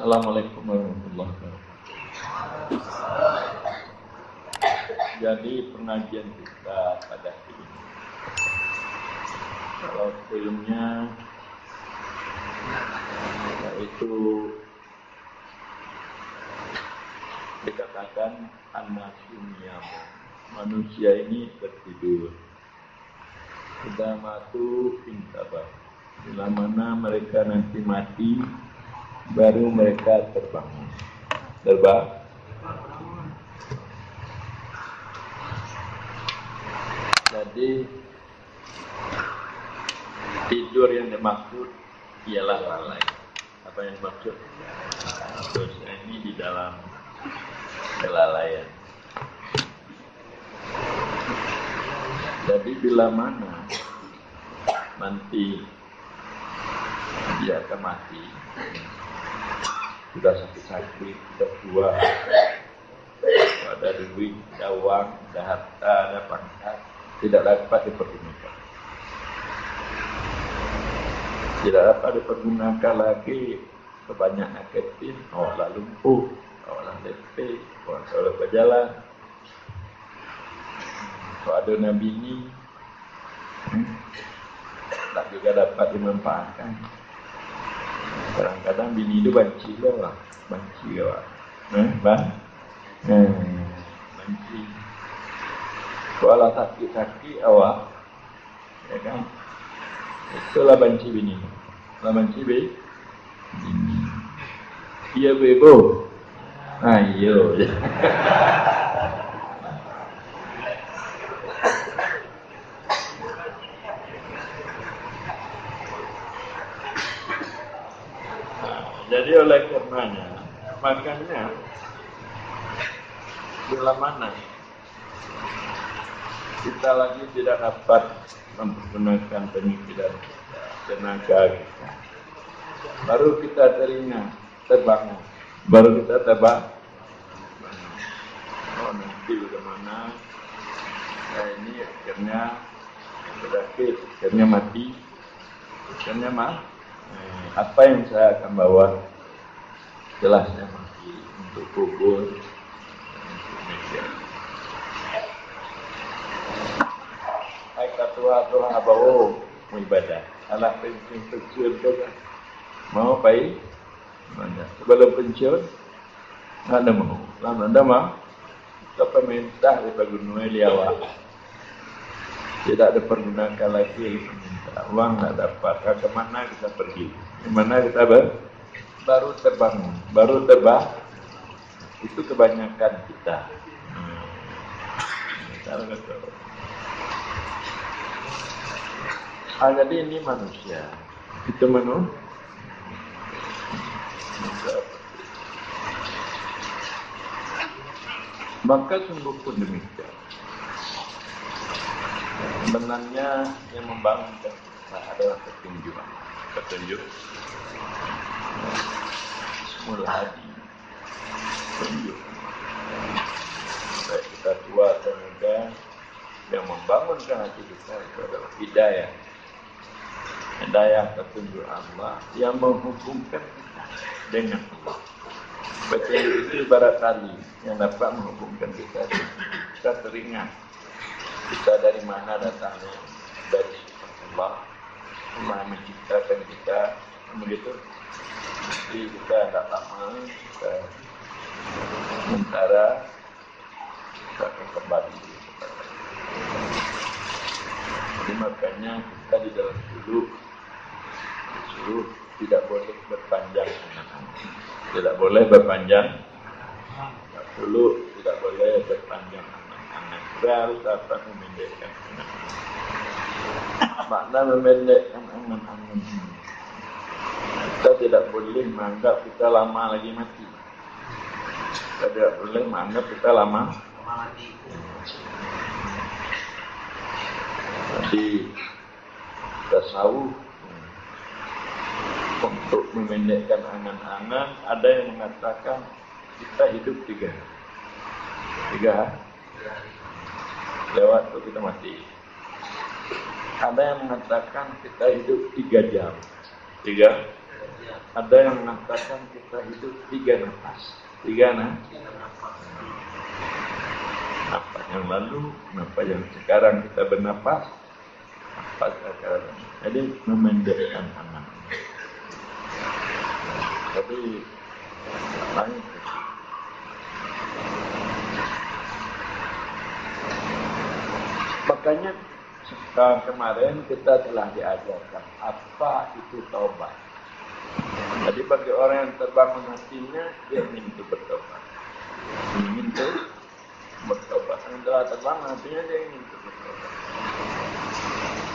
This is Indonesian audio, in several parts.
Assalamualaikum warahmatullahi wabarakatuh. Jadi pengajian kita pada hari ini, kalau filmnya yaitu dikatakan an-nasuniyam, manusia ini tertidur. Sudah matu intabah, bila mana mereka nanti mati, baru mereka terbangun. Jadi tidur yang dimaksud ialah lalai. Apa yang dimaksud? Dosa ini di dalam kelalaian. Jadi bila mana nanti dia akan mati, sudah sakit-sakit, sudah tua, ada duit, ada uang, ada harta, ada pangkat, tidak dapat dipergunakan. Tidak dapat dipergunakan lagi, kebanyakan ketin, olah lumpuh, olah lepek, olah berjalan. Kalau ada nabi ini, tak juga dapat dimanfaatkan. Kadang-kadang bini itu banci lah, banci. Banci. Kalau sakit-sakit awak, ya kan? Itulah banci bini. Lah banci bini. Iya bebo. Ayo. Jadi oleh karenanya, makanya bila mana kita lagi tidak dapat menggunakan pemikiran kita, tenaga kita, baru kita teringat, terbangun, baru kita terbangun. Oh nanti bagaimana? Nah ini akhirnya berakhir, akhirnya mati, akhirnya apa yang saya akan bawa? Jelasnya mati untuk kubur, untuk meja. Hai katua bawa mau ibadah. Alah pensiun tu kan. Mau baik? Mana? Sebelum pensiun, ada mau. Lama ada mau. Kita pemerintah di Gunung Liawak. Tidak dipergunakan lagi pemerintah. Uang tak dapat. Ke mana kita pergi? Ke mana kita baru terbangun, baru terbang. Itu kebanyakan kita. Jadi ini manusia. Itu manusia. Maka sungguh pun demikian. Sebenarnya yang membangunkan kita adalah petunjuk mula hadi, petunjuk. Baik kita tua atau muda, yang membangunkan hati kita itu adalah hidayah. Hidayah petunjuk Allah yang menghubungkan kita dengan Allah. Petunjuk itu ibarat tali yang dapat menghubungkan kita. Kita teringat kita dari mana datangnya, dari sifat Allah. Allah menciptakan kita, begitu. Jadi kita tidak lama, kita sementara kita akan kembali. Jadi makanya kita di dalam dulu disuruh tidak boleh berpanjang angan-angan. Tidak boleh berpanjang. Dulu tidak boleh berpanjang angan-angan. Kita harus dapat memendekkan angan-angan. Makna memendekkan angan-angan. Kita tidak boleh menganggap kita lama lagi mati. Kita tidak boleh menganggap kita lama mati. Jadi tasawuf untuk memendekkan angan-angan, ada yang mengatakan kita hidup tiga lewat itu kita mati. Ada yang mengatakan kita hidup 3 jam. Ada yang mengatakan kita hidup 3 nafas. 3 nafas yang lalu, nafas yang sekarang kita bernapas, nafas sekarang. Jadi memendekkan amal. Tapi lain. Makanya kemarin kita telah diajarkan apa itu taubat. Jadi bagi orang yang terbangun hatinya, dia ingin itu bertobat. Ingin itu bertobat. Yang telah terbangun hatinya, dia ingin itu bertobat.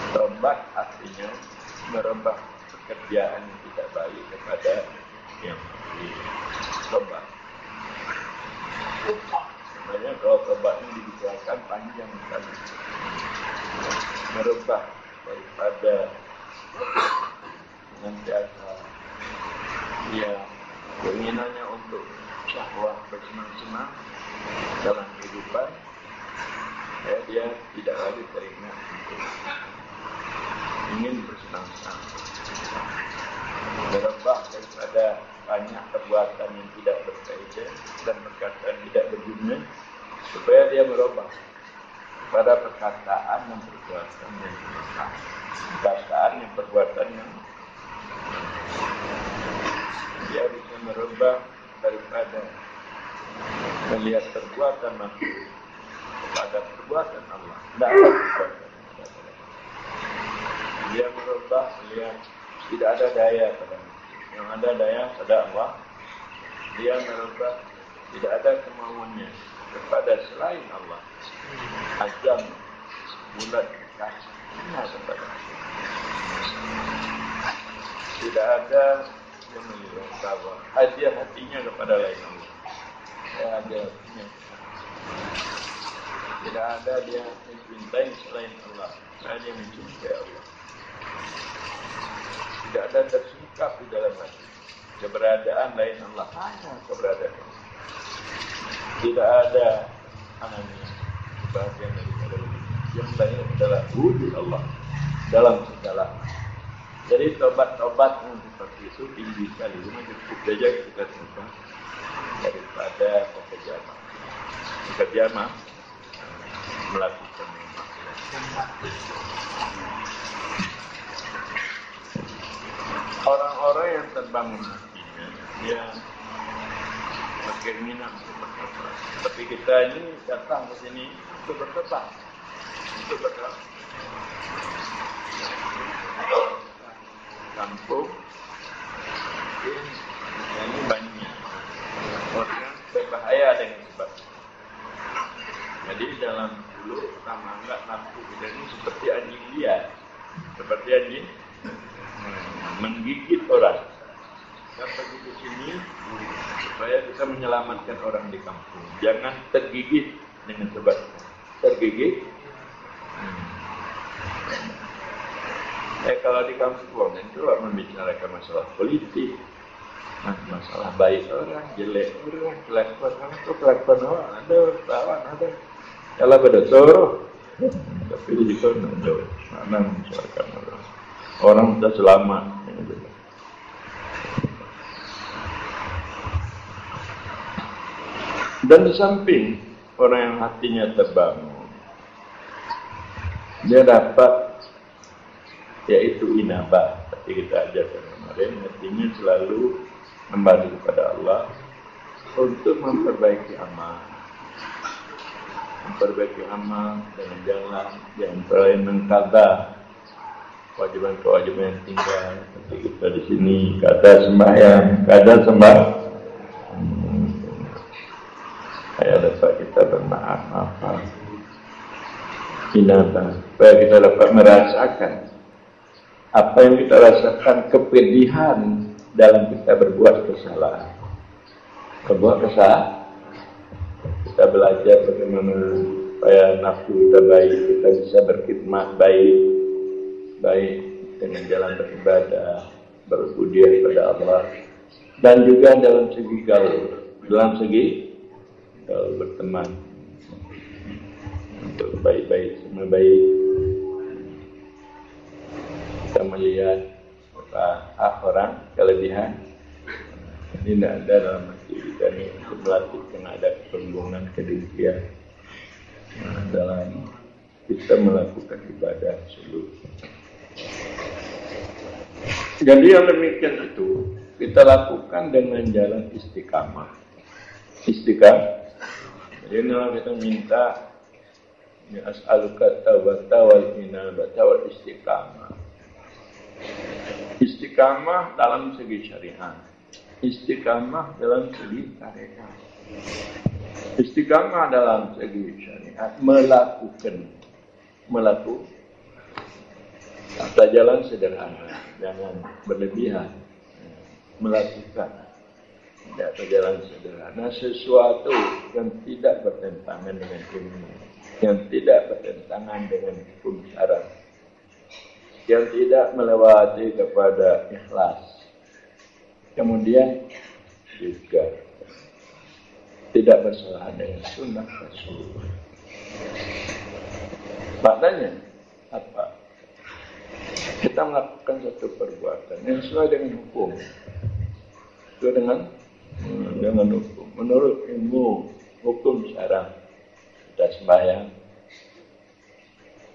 Tobat artinya merubah pekerjaan yang tidak baik kepada yang baik. Tobat. Sebenarnya kalau tobatnya dibicarakan panjang sekali. Merubah daripada senantiasa dia keinginannya untuk syahwat bersenang-senang dalam kehidupan, dia tidak lagi teringat untuk ingin bersenang-senang. Merubah daripada banyak perbuatan yang tidak berfaedah dan perkataan tidak berguna, supaya dia merubah pada perkataan dan perbuatan yang bermanfaat. Perkataan yang perbuatan yang dia bisa merubah daripada melihat perbuatan makhluk kepada perbuatan Allah. Tidak ada perbuatan. Dia merubah melihat tidak ada daya pada makhluk. Yang ada daya pada Allah. Dia merubah tidak ada kemauannya kepada selain Allah. Azam, bulat, kasih, kepada tidak ada yang melihat bahwa hadiah hatinya kepada lain Allah. Hadiah hatinya. Tidak ada dia mencintai selain Allah. Dia mencintai Allah. Tidak ada tersingkap di dalam hati keberadaan lain Allah. Hanya keberadaan Allah. Tidak ada ananya bahagian daripada yang lain adalah wujud Allah dalam segala. Jadi tobat-tobat yang seperti itu tinggi sekali. Cuma cukup saja kita coba daripada pekerjaan melakukan orang-orang yang terbangun hatinya, dia berkeinginan untuk bertobat. Tapi kita ini datang ke sini untuk bertobat, untuk bertobat. Kampung ini banyak orang berbahaya dengan sebab. Jadi dalam dulu pertama enggak nafsu kita ini seperti anjing liar, seperti anjing menggigit orang. Kita pergi ke sini supaya kita menyelamatkan orang di kampung. Jangan tergigit dengan sebab. Tergigit. Kalau di kampung itu orang membicarakan masalah politik, masalah baik orang, jelek orang, kelakuan orang, kelakuan orang, ada lawan, ada. Kalau betul, tapi di sana ada mana membicarakan orang. Orang sudah selamat. Dan di samping orang yang hatinya terbangun, dia dapat yaitu inabah. Seperti kita ajarkan kemarin, hatinya selalu kembali kepada Allah untuk memperbaiki amal. Memperbaiki amal dengan jalan yang selain mengkata kewajiban-kewajiban yang tinggal. Seperti kita di sini, kata sembahyang, kata saya dapat kita bermaaf, inabah, supaya kita dapat merasakan apa yang kita rasakan, kepedihan dalam kita berbuat kesalahan. Kita belajar bagaimana supaya nafsu kita baik, kita bisa berkhidmat baik dengan jalan beribadah, berbudi kepada Allah, dan juga dalam segi gaul, berteman untuk baik-baik, semua baik. Kita melihat orang kelebihan, Ini tidak ada dalam hati kita ini untuk melakukan ada kesombongan, kedengkian dalam kita melakukan ibadah seluruh. Jadi yang demikian itu kita lakukan dengan jalan istiqamah. Istiqamah. Jadi kalau kita minta ya as'aluka tawbata wal inabata wal istiqamah. Istiqamah dalam segi syariat. Istiqamah dalam segi tarekat. Istiqamah dalam segi syariat melakukan atau jalan sederhana, jangan berlebihan. Melakukan atau jalan sederhana sesuatu yang tidak bertentangan dengan ilmu, yang tidak bertentangan dengan hukum syarak, yang tidak melewati kepada ikhlas. Kemudian juga tidak bersalahan dengan sunnah Rasul. Maknanya apa? Kita melakukan satu perbuatan yang sesuai dengan hukum, sesuai dengan hukum. Menurut ilmu hukum syarak, kita sembahyang,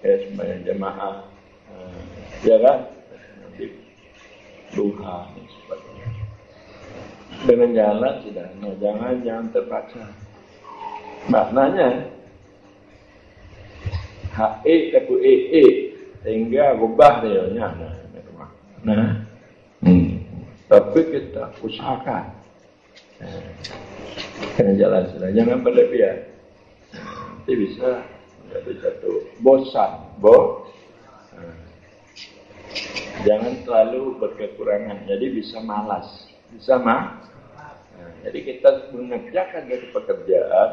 sembahyang jemaah, ya kan? Duha dan sebagainya. Dengan jalan sederhana, jangan terpaksa. Maknanya HE tapi EE sehingga berubah dia. Tapi kita usahakan dengan jalan sederhana, jangan berlebihan. Nanti bisa menjadi satu bosan, jangan terlalu berkekurangan, jadi bisa malas, jadi kita mengerjakan dari pekerjaan,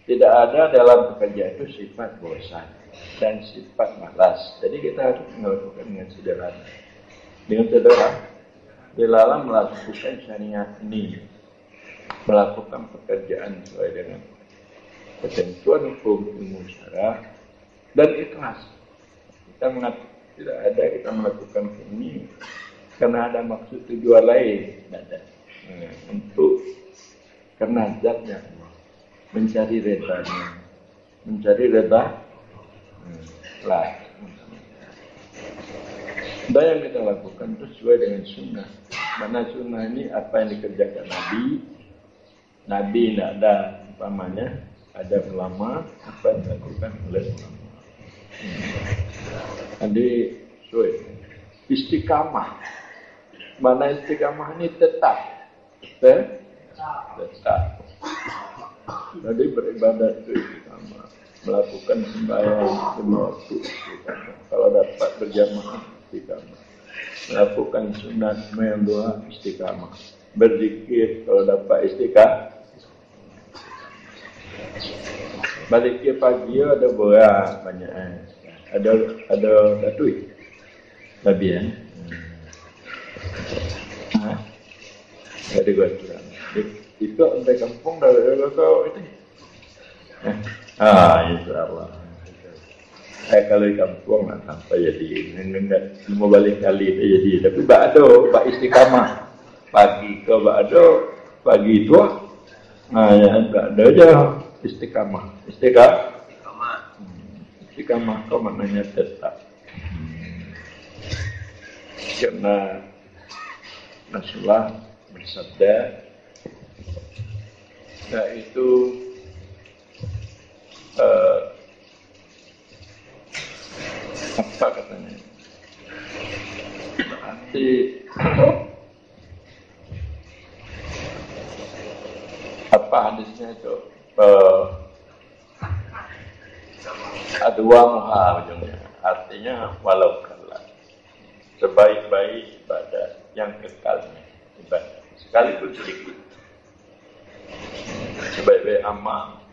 tidak ada dalam pekerjaan itu sifat bosan dan sifat malas. Jadi kita harus melakukan dengan sederhana. Dengan sederhana, dalam melakukan syariat ini, melakukan pekerjaan sesuai dengan ketentuan hukum ilmu syara dan ikhlas. Kita melakukan ini karena ada maksud tujuan lain, ada untuk karena zatnya mencari redha lah. Dan yang kita lakukan itu sesuai dengan sunnah. Mana sunnah ini apa yang dikerjakan Nabi tidak ada umpamanya, ada ulama apa yang dilakukan oleh ulama. Jadi istiqamah. Mana istiqamah ini tetap. Jadi beribadat itu istiqamah, melakukan sembahyang lima waktu istiqamah. Kalau dapat berjamaah istiqamah, melakukan sunat sembahyang doa istiqamah, berzikir kalau dapat istiqamah. Balik ke pagi ada boya banyak, ada duit lebih ya. Jadi gua curang. Itu sampai kampung dari kau itu. Insyaallah. Kalau di kampung nak sampai jadi enggak mau balik kali jadi. Tapi bak istiqamah. Pagi ke pagi itu. Ya enggak ada aja istiqamah. Istiqamah kau maknanya tetap. Karena Rasulullah bersabda, yaitu apa katanya? Berarti apa hadisnya itu? Adwa muha ujungnya. Artinya walau kalah, sebaik-baik ibadah yang kekalnya ibadah, sekalipun sedikit. Sebaik-baik amal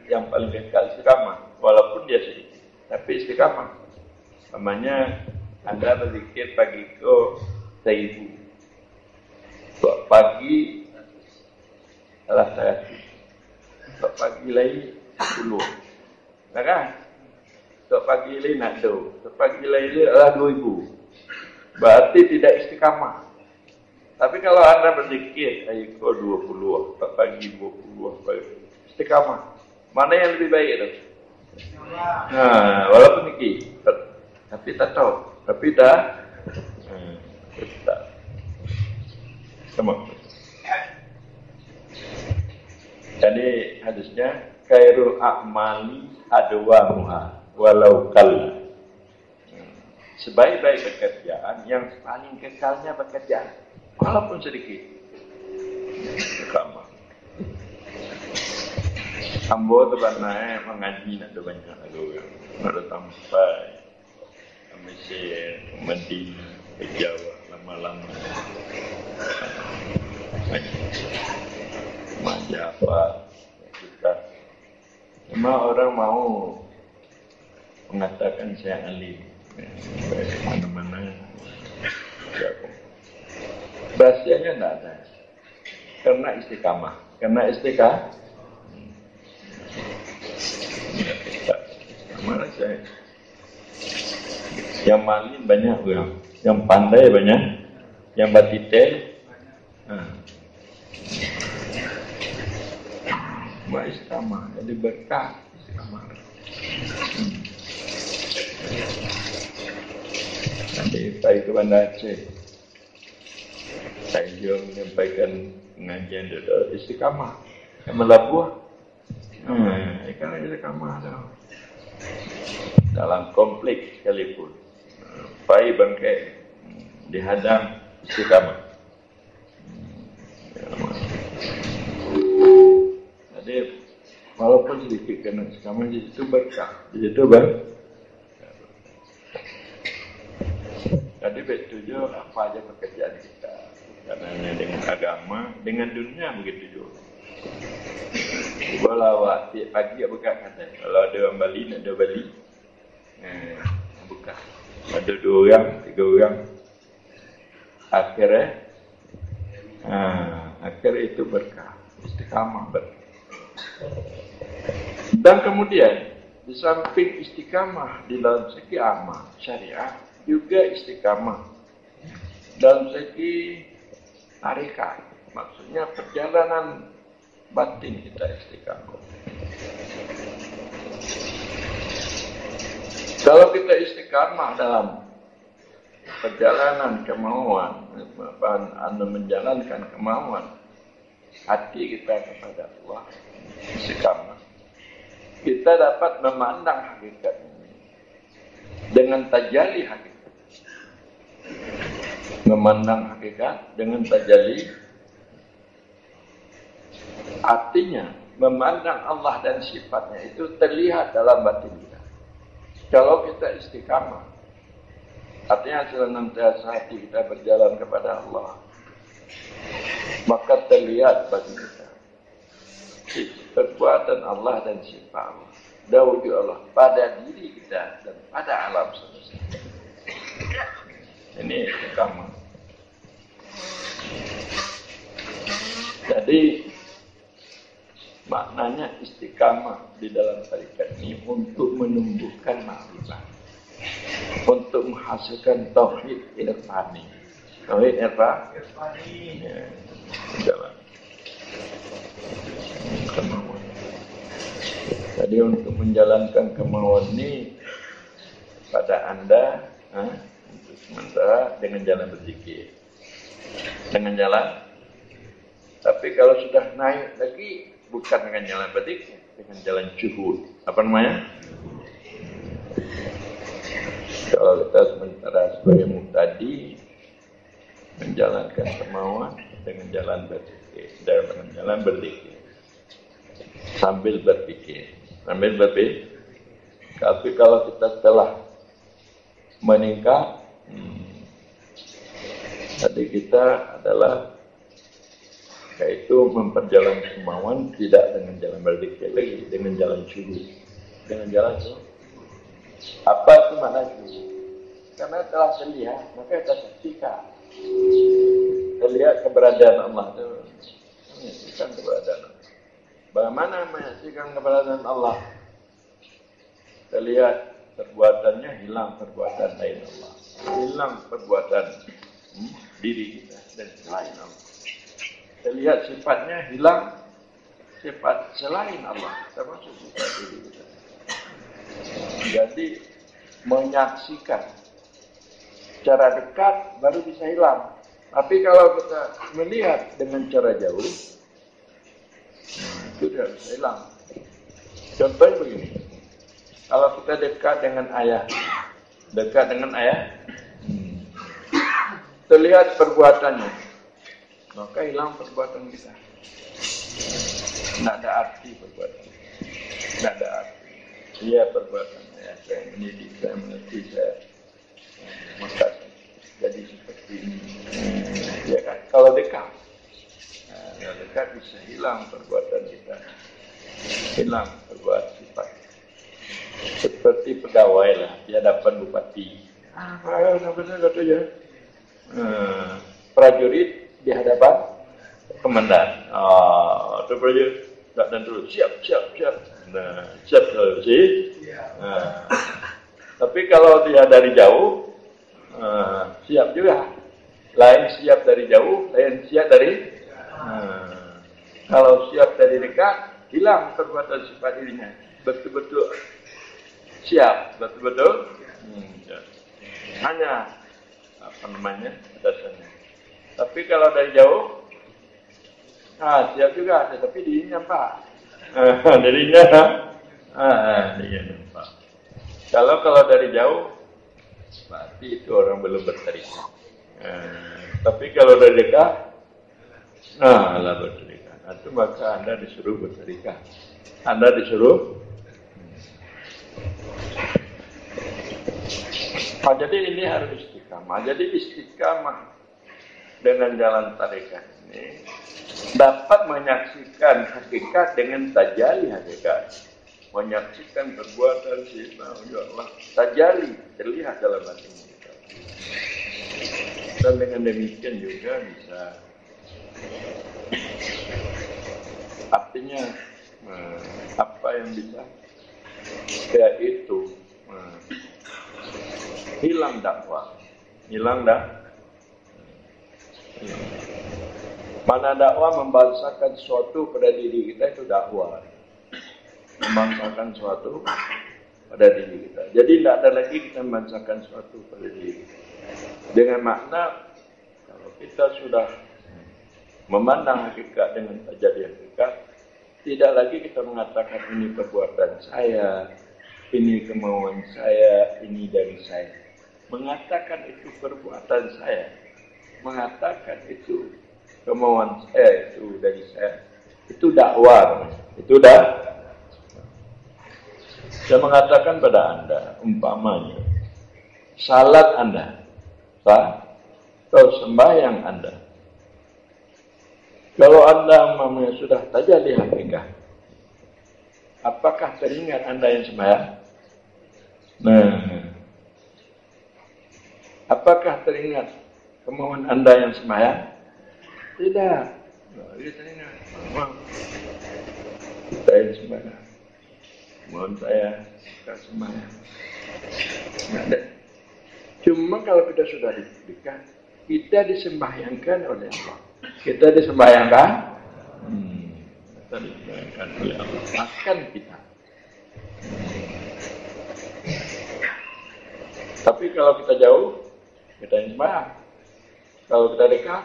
yang paling kekal istiqamah, walaupun dia sedikit, tapi istiqamah. Namanya Anda berzikir pagi ke 1000, pagi adalah 100, pagi lain 10, nah kan? Pagi lain nak 2, pagi lain adalah 2000. Berarti tidak istiqamah. Tapi kalau anda berzikir, ayat 20, pagi 20, pagi, istiqamah. Mana yang lebih baik itu? Nah, walaupun ini, tapi tak tahu, tapi dah, tak, sama. Jadi hadisnya khairul a'mali adwamuha walau kal. Sebaik-baik pekerjaan yang paling kekalnya pekerjaan walaupun sedikit. Sama. Ambo tu banyak mengaji nak tu banyak lagu. Nak sampai Mesir, Madinah, ke Jawa lama-lama. Majapahit kita. Cuma orang mau mengatakan saya alim. Mana-mana. Bahasanya tidak ada. Karena istiqamah. Mana saya? Yang maling banyak orang, yang pandai banyak, yang batitel. Istiqamah, jadi berkah istiqamah. Nanti pergi ke Bandar Aceh, saya juga menyampaikan pengajian itu istiqamah, yang melabuh. Ikan istiqamah dah. Dalam kompleks sekalipun, pergi bangkai dihadang istiqamah. Jadi walaupun sedikit kena istiqamah di situ berkah, di situ Jadi betul apa aja pekerjaan kita, karena dengan agama, dengan dunia begitu juga. Kalau pagi buka kata, kalau ada orang Bali nak ada Bali, buka. Ada 2 orang, 3 orang, akhirnya itu berkah, istiqamah berkah. Dan kemudian di samping istiqamah di dalam segi amal syariah juga istiqamah dalam segi tarekat, maksudnya perjalanan batin kita istiqamah. Kalau kita istiqamah dalam perjalanan kemauan, menjalankan kemauan hati kita kepada Allah, istiqamah, kita dapat memandang hakikat ini dengan tajalli hakikat. Memandang hakikat dengan tajalli, artinya memandang Allah dan sifatnya itu terlihat dalam batin kita. Kalau kita istiqamah, artinya senantiasa hati kita berjalan kepada Allah, maka terlihat batin kita perbuatan Allah dan sifat Allah, wujud Allah pada diri kita dan pada alam semesta. Ini istiqamah. Jadi maknanya istiqamah di dalam tarekat ini untuk menumbuhkan makrifat, untuk menghasilkan tauhid irfani. Tauhid irfani. Ya, jalan. Kemauan. Jadi untuk menjalankan kemauan ini pada anda, untuk sementara dengan jalan berzikir, dengan jalan. Tapi kalau sudah naik lagi, bukan dengan jalan berzikir, dengan jalan juhud. Apa namanya? Kalau kita sementara sebagai muhtadi, menjalankan kemauan dengan jalan berzikir, dengan jalan berzikir. Sambil berpikir. Tapi kalau kita setelah meningkat, tadi kita adalah yaitu memperjalan kemauan tidak dengan jalan berzikir lagi, dengan jalan syuhud. Dengan jalan syuhud. Apa itu makna syuhud? Karena telah terlihat, maka kita saksikan. Terlihat keberadaan Allah itu. Menyaksikan keberadaan Allah. Bagaimana menyaksikan keberadaan Allah? Terlihat perbuatannya, hilang perbuatan lain Allah. Hilang perbuatan diri kita. dan selain Allah. Kita lihat sifatnya hilang, sifat selain Allah, termasuk sifat diri kita. Jadi menyaksikan cara dekat baru bisa hilang. Tapi kalau kita melihat dengan cara jauh, itu tidak bisa hilang. Contohnya begini, kalau kita dekat dengan ayah, terlihat perbuatannya, maka hilang perbuatan kita. Tidak ada arti perbuatan, tidak ada arti. Dia perbuatannya, saya mendidik, saya mengerti, saya maka jadi seperti ini. Ya kan? Kalau dekat bisa hilang perbuatan kita, hilang perbuatan sifat. Seperti pegawai lah di hadapan bupati. Katanya. Prajurit di hadapan komandan. Itu prajurit dan dulu siap. Nah, siap sih. Tapi kalau dia dari jauh, siap juga. Lain siap dari jauh, lain siap dari. Kalau siap dari dekat, hilang perbuatan sifat dirinya. Betul-betul siap, betul-betul. Hanya dasarnya. Tapi kalau dari jauh, siap juga, tetapi dirinya nampak. Dirinya nampak. Kalau dari jauh, berarti itu orang belum bertarikat. Tapi kalau dari dekat, lah bertarikat. Itu maka Anda disuruh bertarikat. Anda disuruh. Jadi ini harus istiqamah. Jadi istiqamah dengan jalan tarikat ini dapat menyaksikan hakikat dengan tajalli hakikat. Menyaksikan perbuatan sifat Allah tajalli terlihat dalam hati kita. Dan dengan demikian juga bisa artinya apa yang bisa yaitu hilang dakwah, mana dakwah membangsakan sesuatu pada diri kita itu dakwah, membangsakan sesuatu pada diri kita. Jadi tidak ada lagi kita membangsakan sesuatu pada diri kita. Dengan makna kalau kita sudah memandang hakikat dengan tajalli hakikat, tidak lagi kita mengatakan ini perbuatan saya, ini kemauan saya, ini dari saya. Mengatakan itu perbuatan saya, mengatakan itu kemauan saya, itu dari saya, itu dakwah. Itu saya mengatakan pada Anda, umpamanya, salat Anda, atau sembahyang Anda. Kalau Anda umpamanya sudah tajalli hakikat, apakah teringat Anda yang sembahyang? Apakah teringat kemauan Anda yang sembahyang? Tidak. Dia teringat. Saya yang sembahyang. Mohon saya sembahyang. Cuma kalau kita sudah dekat, kita disembahyangkan oleh Allah. Kita disembahyangkan oleh Allah. Akan kita. Tapi kalau kita jauh, kita yang sembahyang. Kalau kita dekat,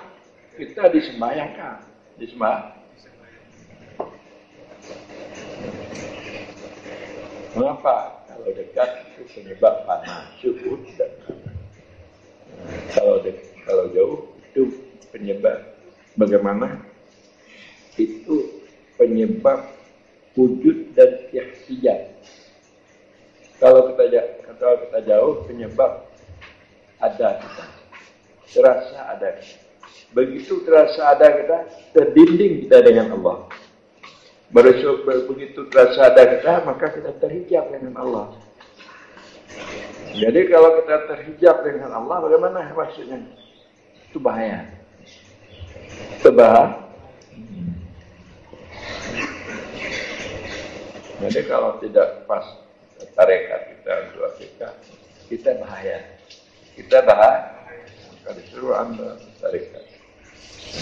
kita disembahyangkan. Mengapa? Kalau dekat itu penyebab panas, suhu dan kalau jauh itu penyebab bagaimana? Itu penyebab wujud dan ihtijaj. Kalau kita jauh, penyebab ada kita, terasa ada. Begitu terasa ada kita, terdinding kita dengan Allah. Begitu terasa ada kita, maka kita terhijab dengan Allah. Jadi kalau kita terhijab dengan Allah, bagaimana maksudnya? Itu bahaya. Jadi kalau tidak pas tarekat kita untuk Afrika, kita bahaya. Maka disuruh Anda tarekat.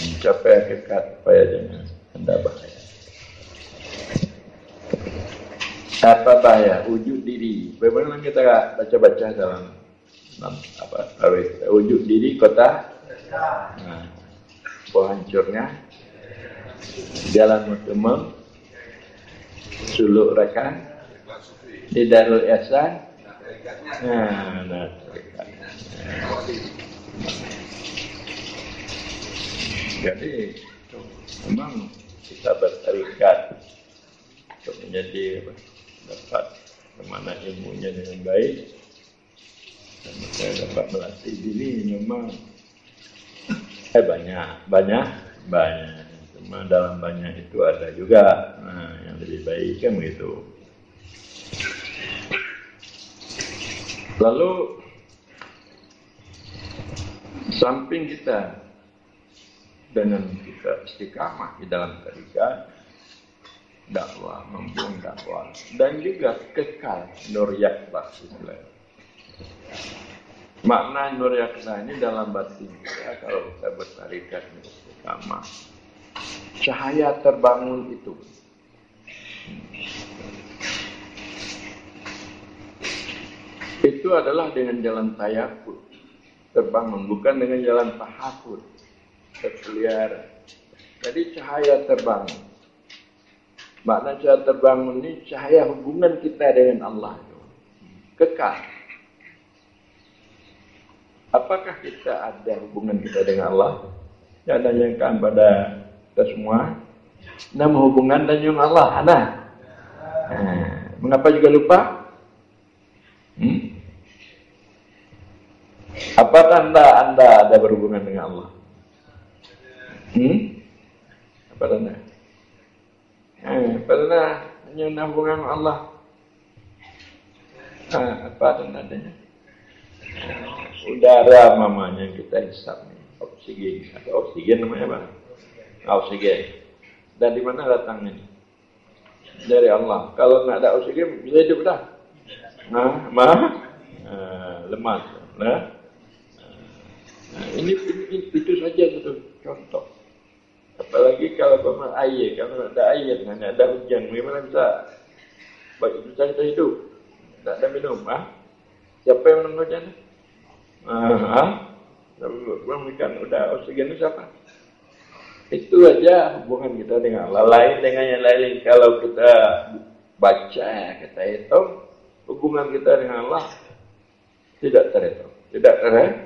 mencapai hakikat supaya jangan Anda bahaya. Apa bahaya? Wujud diri. Bagaimana kita baca-baca dalam wujud diri kota. Nah, hancurnya jalan mutamam suluk rakan di Darul Ihsan. Jadi memang kita bertarikat untuk menjadi dapat kemana ilmunya dengan baik dan saya dapat melatih diri memang banyak cuma dalam banyak itu ada juga yang lebih baik kan begitu. Lalu samping kita dengan kita istiqamah di dalam tarikat dakwah, membuang dakwah dan juga kekal nur yakbah Islam. Makna nur yakbah ini dalam batin kita kalau kita bertarikat istiqamah, cahaya terbangun itu adalah dengan jalan tayakut terbangun, bukan dengan jalan tahafut terpelihara. Jadi cahaya terbangun. Makna cahaya terbangun ini cahaya hubungan kita dengan Allah itu kekal. Apakah kita ada hubungan kita dengan Allah? Jangan tanyakan pada kita semua. Nama hubungan dan yang Allah. Mengapa juga lupa? Apa tanda Anda ada berhubungan dengan Allah? Apa tanda? Pernah hanya hubungan dengan Allah? Apa tandanya? Udara mamanya kita hisap nih, oksigen. Ada oksigen namanya apa? Oksigen. Dan di mana datangnya? Dari Allah. Kalau nggak ada oksigen bisa hidup dah. Lemas. Ini itu saja satu contoh. Apalagi kalau air, kalau ada air, hanya ada hujan, bagaimana bisa kita hidup? Tak ada minum, Siapa yang menunggu hujan? Memberikan udah oksigen itu siapa? Itu aja hubungan kita dengan Allah. Lain dengan yang lain. Kalau kita baca, kita hitung, hubungan kita dengan Allah tidak terhitung, tidak terhitung.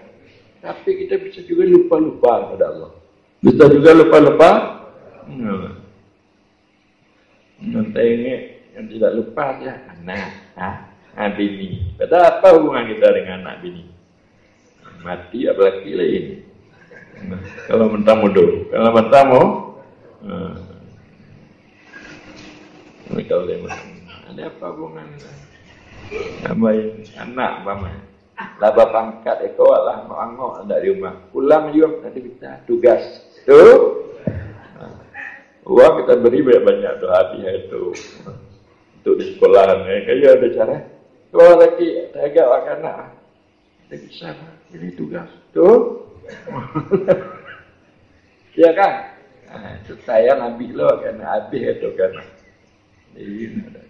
Tapi kita bisa juga lupa-lupa pada Allah. Bisa juga lupa-lupa. Nanti yang tidak lupa ya anak bini. Pada apa hubungan kita dengan anak bini? Mati apalagi lain. Kalau mentamu do, kalau mentamu, kalau ada apa hubungan? Nambahin anak paman. Laba pangkat eko lah mau ada di rumah. Pulang juga nanti kita tugas. Tuh. Uang kita beri banyak doa dia itu untuk di sekolahan. Kayak ada cara. Kalau lagi agak anak, dia bisa ini tugas. Tuh. Iya kan? Itu saya ambil lo kan habis itu kan. Ini ada.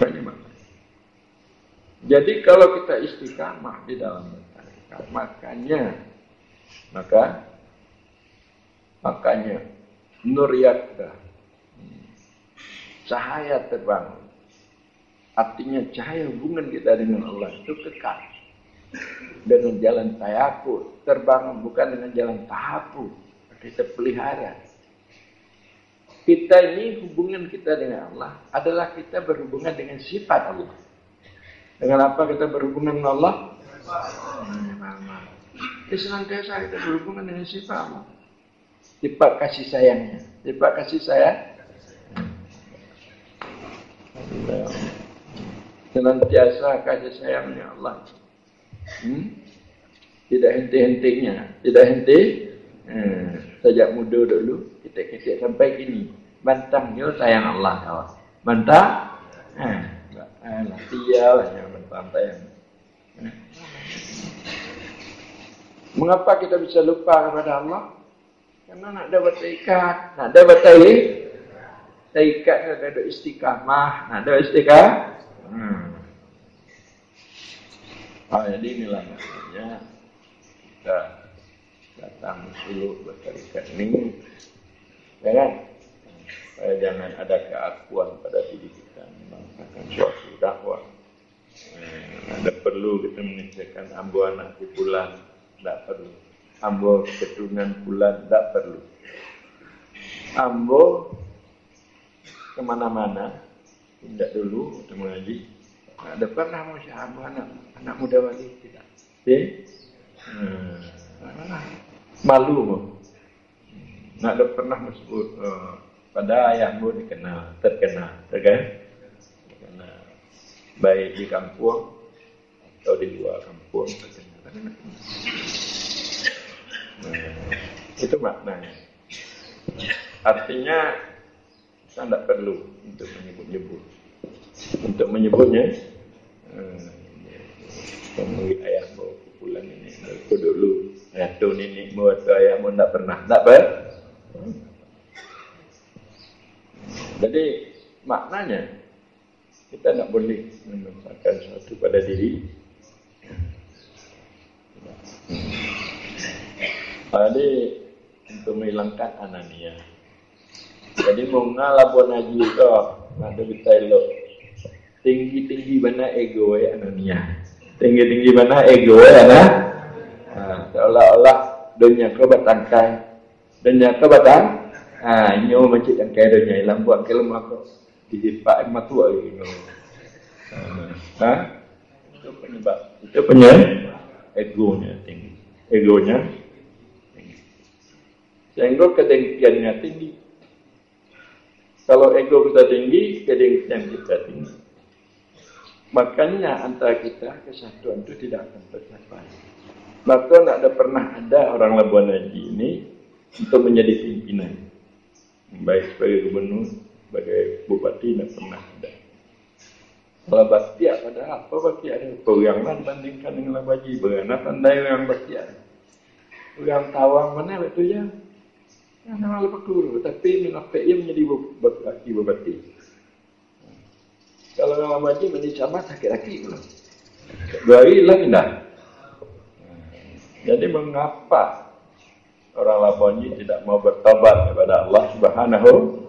Bagaimana? Jadi kalau kita istiqamah di dalam tarikat, makanya nur yakdah, cahaya terbangun. Artinya cahaya hubungan kita dengan Allah itu kekal. Dengan jalan tayakut terbangun, bukan dengan jalan tahaput. Kita pelihara. Kita ini hubungan kita dengan Allah adalah kita berhubungan dengan sifat Allah. Dengan apa kita berhubungan dengan Allah? Senantiasa kita berhubungan dengan sifat Allah. Sifat kasih sayangnya. Sifat kasih sayang. Senantiasa kasih sayangnya Allah. Tidak henti-hentinya. Tidak henti. Sejak muda dulu kita kecil sampai kini. Bantangnya sayang Allah kawan. Bantang. Dia lah yang berpantai. Mengapa kita bisa lupa kepada Allah? Karena nak ada berterikat, nak ada terikat, nak ada istiqamah, nak ada istiqamah. Jadi inilah maksudnya kita datang dulu berterikat ini, ya kan? Supaya jangan ada keakuan pada diri kita melaksanakan suatu dakwah. Ada perlu kita mengerjakan ambo anak di bulan, tidak perlu. Ambo keturunan bulan, tidak perlu. Ambo kemana-mana, tidak dulu kita mengaji. Ada pernah mau ambo anak muda wali tidak? Malu mau. Nak ada pernah sebut pada ayahmu terkenal, baik di kampung atau di luar kampung terkenal. Itu maknanya. Artinya kita tidak perlu untuk menyebut-nyebut. Untuk menyebutnya, pemuli ayahmu pukulan ini, aku dulu, ayahmu ini, atau ayahmu tidak pernah, tidak pernah. Jadi maknanya kita tidak boleh memaksakan sesuatu pada diri. Jadi untuk menghilangkan anania. Jadi mau ngalabon haji itu nak ada bitailo. Tinggi-tinggi mana ego ya anania. Tinggi-tinggi mana ego ya nah. Seolah-olah dunia ke batangkai. Dunia ke batang. Nyo macam yang kaya dunia ilang buat kelem aku dihipak matua gitu. Itu penyebab. Itu egonya tinggi. Egonya tinggi. Sehingga kedengkiannya tinggi. Kalau ego kita tinggi, kedengkian kita tinggi. Makanya antara kita kesatuan itu tidak akan tercapai. Maka tidak pernah ada orang Labuan Haji ini untuk menjadi pimpinan. Baik sebagai gubernur, sebagai bupati, tidak pernah ada. Kalau Bastiak pada apa Bastiak ada? Perangan bandingkan dengan Labuan Haji. Bagaimana pandai orang Bastiak? Orang Tawang mana betul ya? Yang nama lepas guru, tapi minafeknya menjadi bupati. Kalau orang Labuan Haji menjadi camat sakit lagi pula. 2 hari lah pindah. Jadi mengapa orang Labuan Haji tidak mau bertobat kepada Allah Subhanahu?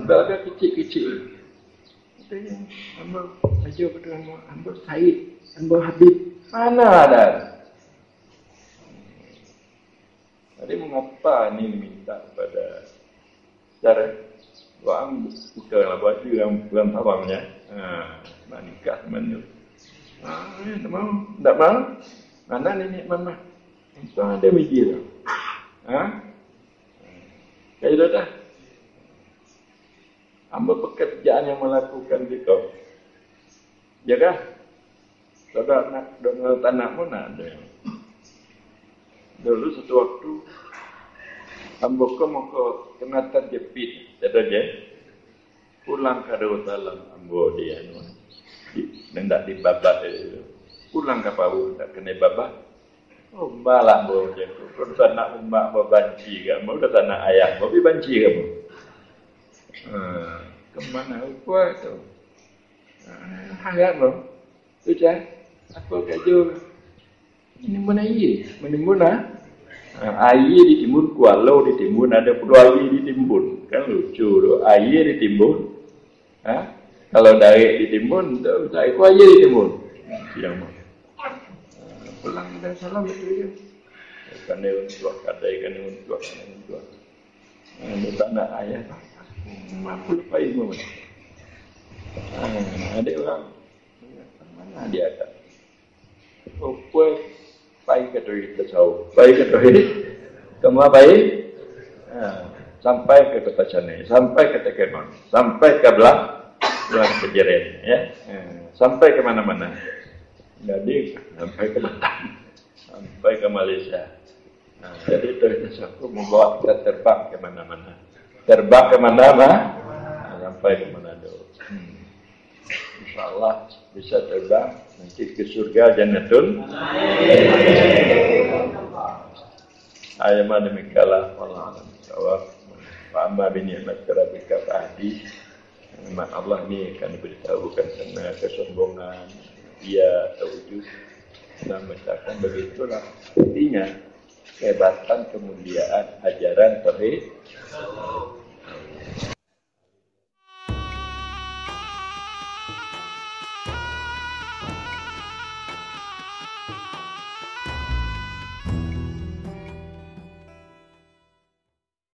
Ada kecil-kecil. Katanya, hamba Haji berdoa, hamba Said, hamba Habib. Mana ada? Jadi mengapa ini minta kepada secara doang bukan Labuan Haji yang Tawangnya. Nak nikah teman tu. Tak mau. Mana nenek mama? Itu ada biji tu. Kayak itu dah. Hamba pekerjaan yang melakukan itu. Jaga. Saudara nak dengar tanah pun ada. Dulu satu waktu hamba mau kena terjepit. Tidak je. Pulang ke Darussalam hamba dia. Tidak dibabat itu. Pulang ke Pau tak kena babat. Oh, malah bawa je. Kalau tak nak umat berbanci kamu, dah tak nak ayah bawa banci kamu. Kemana upah tu? Harap lo. Tu cah. Apa kerja? Ini mana air? Mana? Air ditimbun, kualau ditimbun, ada perlu air ditimbun. Kan lucu tu. Air ditimbun. Kalau dari ditimbun, tak ikut air ditimbun. Siang mah. Pulang dan salam itu je. Kerana untuk kadai, untuk. Tak nak ayah. Mampu lupa ilmu. Ada orang. Mana dia ada? Oh, baik ke diri tersau. Baik ke diri. Semua baik. Sampai ke kota Chanai. Sampai ke Tekenon. Sampai ke Belang Kejeren. Ya. Sampai ke mana-mana. Jadi sampai ke Batam, sampai ke Malaysia. Jadi itu aku membawa kita terbang ke mana-mana. Terbang ke mana-mana, sampai ke Manado. InsyaAllah bisa terbang nanti ke surga Jannatul. Ayat mana demikianlah. bahwa Fa'amma bini'mat rabbika fahadith. Nikmat Allah ni akan diberitahu bukan karena kesombongan dia atau wujud. Nah, misalkan begitulah intinya kehebatan kemuliaan ajaran tauhid